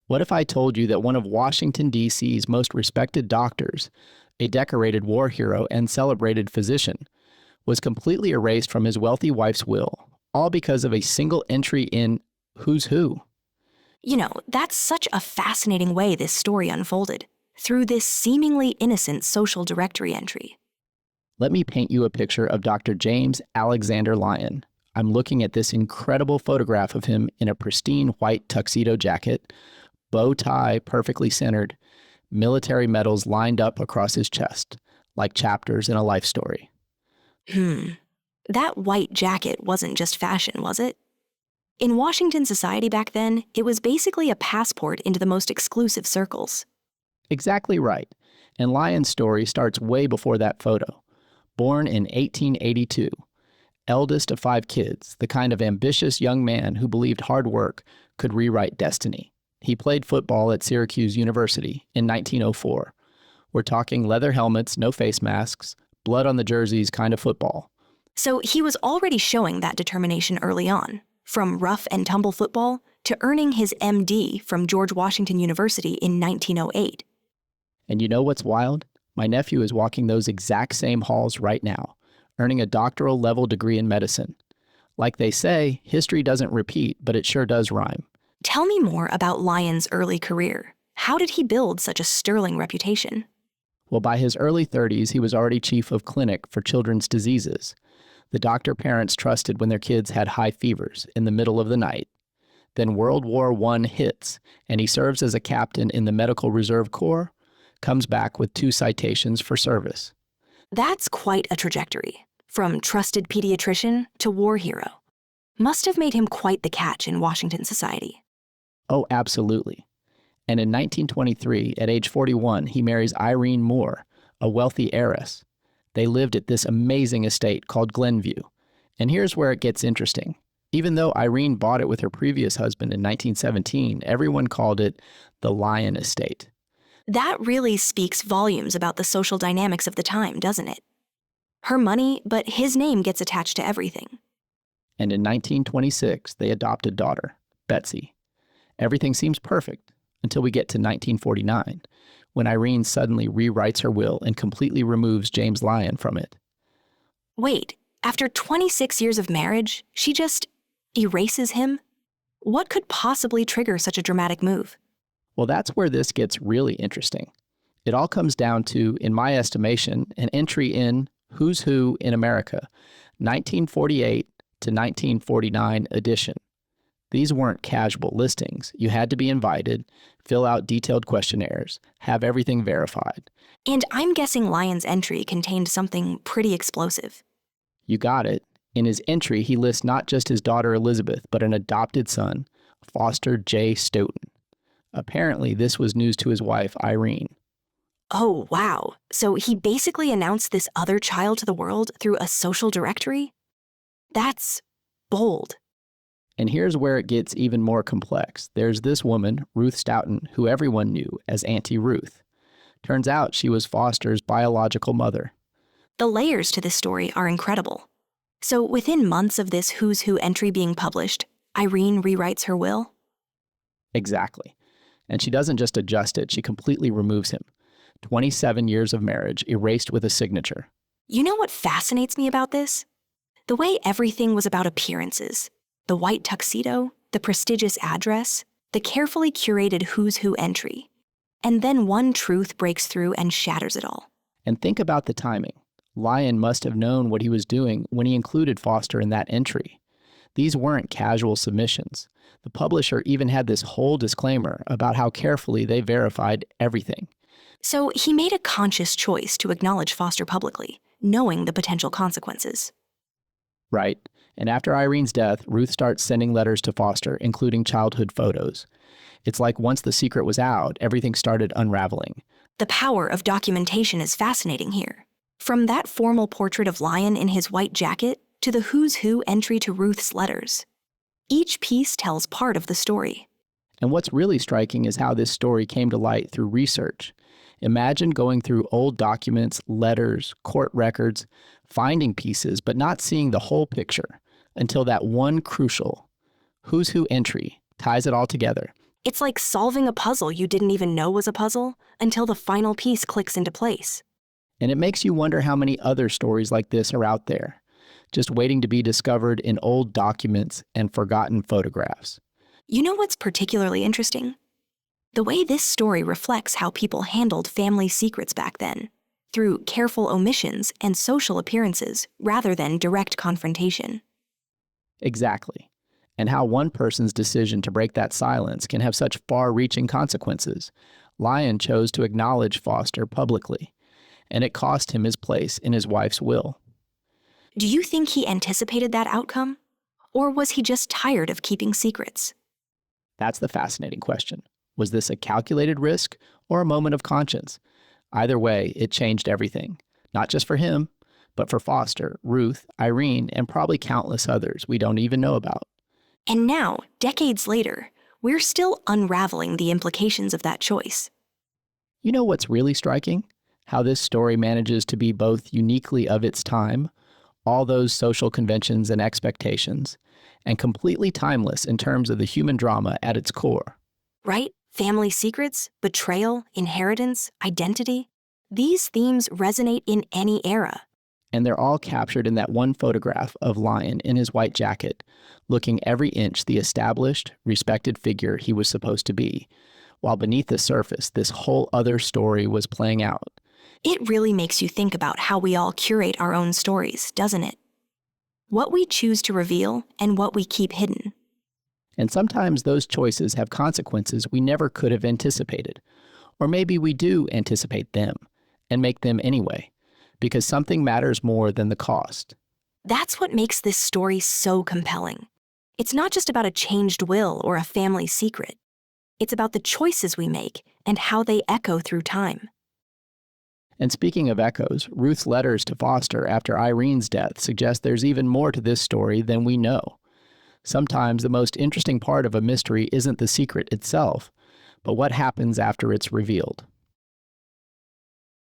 What if I told you that one of Washington, D.C.'s most respected doctors, a decorated war hero and celebrated physician, was completely erased from his wealthy wife's will, all because of a single entry in Who's Who? You know, that's such a fascinating way this story unfolded, through this seemingly innocent social directory entry. Let me paint you a picture of Dr. James Alexander Lyon. I'm looking at this incredible photograph of him in a pristine white tuxedo jacket, bow tie perfectly centered, military medals lined up across his chest, like chapters in a life story. That white jacket wasn't just fashion, was it? In Washington society back then, it was basically a passport into the most exclusive circles. Exactly right. And Lyon's story starts way before that photo. Born in 1882, eldest of 5 kids, the kind of ambitious young man who believed hard work could rewrite destiny. He played football at Syracuse University in 1904. We're talking leather helmets, no face masks, blood on the jerseys kind of football. So he was already showing that determination early on, from rough and tumble football to earning his MD from George Washington University in 1908. And you know what's wild? My nephew is walking those exact same halls right now, earning a doctoral level degree in medicine. Like they say, history doesn't repeat, but it sure does rhyme. Tell me more about Lyon's early career. How did he build such a sterling reputation? Well, by his early 30s, he was already chief of clinic for children's diseases, the doctor parents trusted when their kids had high fevers in the middle of the night. Then World War I hits, and he serves as a captain in the Medical Reserve Corps, comes back with 2 citations for service. That's quite a trajectory, from trusted pediatrician to war hero. Must have made him quite the catch in Washington society. Oh, absolutely. And in 1923, at age 41, he marries Irene Moore, a wealthy heiress. They lived at this amazing estate called Glenview. And here's where it gets interesting. Even though Irene bought it with her previous husband in 1917, everyone called it the Lyon Estate. That really speaks volumes about the social dynamics of the time, doesn't it? Her money, but his name gets attached to everything. And in 1926, they adopt a daughter, Betsy. Everything seems perfect until we get to 1949, when Irene suddenly rewrites her will and completely removes James Lyon from it. Wait, after 26 years of marriage, she just erases him? What could possibly trigger such a dramatic move? Well, that's where this gets really interesting. It all comes down to, in my estimation, an entry in Who's Who in America, 1948 to 1949 edition. These weren't casual listings. You had to be invited, fill out detailed questionnaires, have everything verified. And I'm guessing Lyon's entry contained something pretty explosive. You got it. In his entry, he lists not just his daughter Elizabeth, but an adopted son, Foster J. Stoughton. Apparently, this was news to his wife, Irene. Oh, wow. So he basically announced this other child to the world through a social directory? That's bold. And here's where it gets even more complex. There's this woman, Ruth Stoughton, who everyone knew as Auntie Ruth. Turns out she was Foster's biological mother. The layers to this story are incredible. So within months of this Who's Who entry being published, Irene rewrites her will? Exactly. And she doesn't just adjust it, she completely removes him. 27 years of marriage erased with a signature. You know what fascinates me about this? The way everything was about appearances. The white tuxedo, the prestigious address, the carefully curated Who's Who entry. And then one truth breaks through and shatters it all. And think about the timing. Lyon must have known what he was doing when he included Foster in that entry. These weren't casual submissions. The publisher even had this whole disclaimer about how carefully they verified everything. So he made a conscious choice to acknowledge Foster publicly, knowing the potential consequences. Right. And after Irene's death, Ruth starts sending letters to Foster, including childhood photos. It's like once the secret was out, everything started unraveling. The power of documentation is fascinating here. From that formal portrait of Lyon in his white jacket to the Who's Who entry to Ruth's letters. Each piece tells part of the story. And what's really striking is how this story came to light through research. Imagine going through old documents, letters, court records, finding pieces, but not seeing the whole picture until that one crucial Who's Who entry ties it all together. It's like solving a puzzle you didn't even know was a puzzle until the final piece clicks into place. And it makes you wonder how many other stories like this are out there, just waiting to be discovered in old documents and forgotten photographs. You know what's particularly interesting? The way this story reflects how people handled family secrets back then, through careful omissions and social appearances rather than direct confrontation. Exactly. And how one person's decision to break that silence can have such far-reaching consequences. Lyon chose to acknowledge Foster publicly, and it cost him his place in his wife's will. Do you think he anticipated that outcome? Or was he just tired of keeping secrets? That's the fascinating question. Was this a calculated risk or a moment of conscience? Either way, it changed everything, not just for him, but for Foster, Ruth, Irene, and probably countless others we don't even know about. And now, decades later, we're still unraveling the implications of that choice. You know what's really striking? How this story manages to be both uniquely of its time, all those social conventions and expectations, and completely timeless in terms of the human drama at its core. Right? Family secrets, betrayal, inheritance, identity. These themes resonate in any era. And they're all captured in that one photograph of Lyon in his white jacket, looking every inch the established, respected figure he was supposed to be, while beneath the surface, this whole other story was playing out. It really makes you think about how we all curate our own stories, doesn't it? What we choose to reveal and what we keep hidden. And sometimes those choices have consequences we never could have anticipated. Or maybe we do anticipate them and make them anyway, because something matters more than the cost. That's what makes this story so compelling. It's not just about a changed will or a family secret. It's about the choices we make and how they echo through time. And speaking of echoes, Ruth's letters to Foster after Irene's death suggest there's even more to this story than we know. Sometimes the most interesting part of a mystery isn't the secret itself, but what happens after it's revealed.